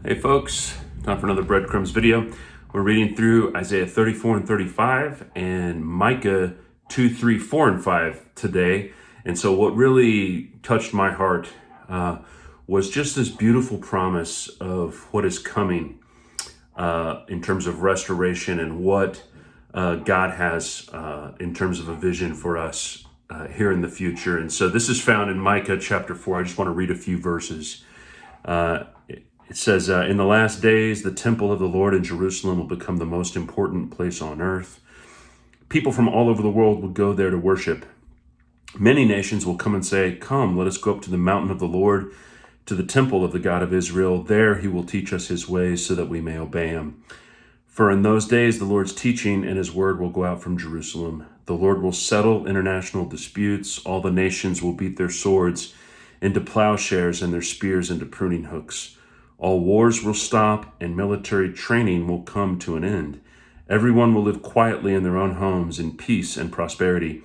Hey folks, time for another breadcrumbs video. We're reading through Isaiah 34 and 35 and Micah 2, 3, 4, and 5 today. And so what really touched my heart was just this beautiful promise of what is coming in terms of restoration and what God has in terms of a vision for us here in the future. And so this is found in Micah chapter 4. I just want to read a few verses. It says, in the last days, the temple of the Lord in Jerusalem will become the most important place on earth. People from all over the world will go there to worship. Many nations will come and say, "Come, let us go up to the mountain of the Lord, to the temple of the God of Israel. There he will teach us his ways so that we may obey him. For in those days, the Lord's teaching and his word will go out from Jerusalem. The Lord will settle international disputes. All the nations will beat their swords into plowshares and their spears into pruning hooks. All wars will stop and military training will come to an end. Everyone will live quietly in their own homes in peace and prosperity,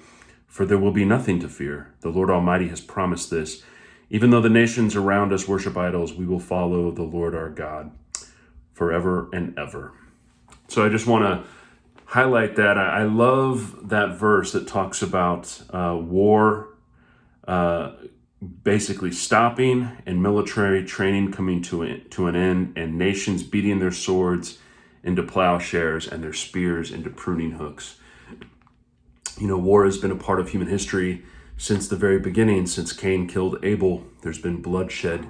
for there will be nothing to fear. The Lord Almighty has promised this. Even though the nations around us worship idols, we will follow the Lord our God forever and ever." So I just want to highlight that. I love that verse that talks about war basically stopping and military training coming to an end, and nations beating their swords into plowshares and their spears into pruning hooks. You know, war has been a part of human history since the very beginning. Since Cain killed Abel, there's been bloodshed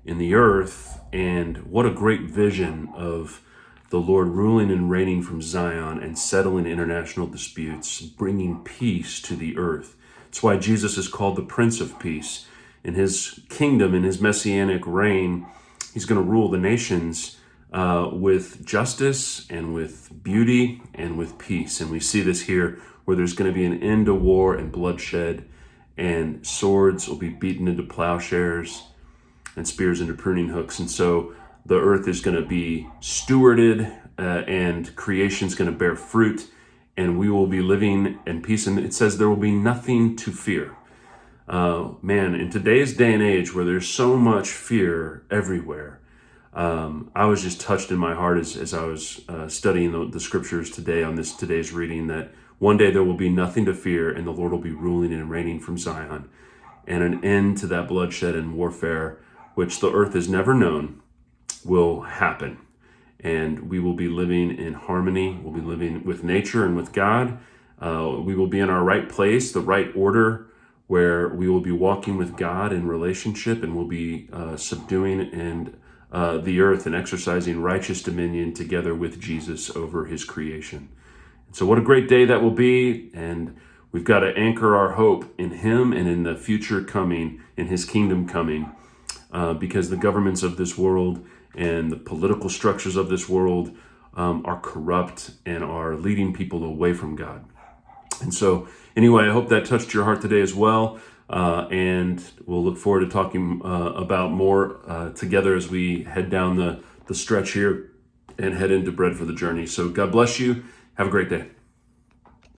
in the earth, and what a great vision of the Lord ruling and reigning from Zion and settling international disputes, bringing peace to the earth. It's why Jesus is called the Prince of Peace. In his kingdom, in his messianic reign, he's going to rule the nations with justice and with beauty and with peace. And we see this here where there's going to be an end to war and bloodshed, and swords will be beaten into plowshares and spears into pruning hooks. And so the earth is going to be stewarded and creation's going to bear fruit, and we will be living in peace. And it says there will be nothing to fear. Man, in today's day and age where there's so much fear everywhere, I was just touched in my heart as I was studying the scriptures today on today's reading, that one day there will be nothing to fear and the Lord will be ruling and reigning from Zion, and an end to that bloodshed and warfare, which the earth has never known, will happen. And we will be living in harmony. We'll be living with nature and with God. We will be in our right place, the right order, where we will be walking with God in relationship, and we'll be subduing and the earth and exercising righteous dominion together with Jesus over his creation. And so what a great day that will be, and we've got to anchor our hope in him and in the future coming, in his kingdom coming, because the governments of this world and the political structures of this world are corrupt and are leading people away from God. And so anyway, I hope that touched your heart today as well. And we'll look forward to talking about more together as we head down the stretch here and head into Bread for the Journey. So God bless you. Have a great day.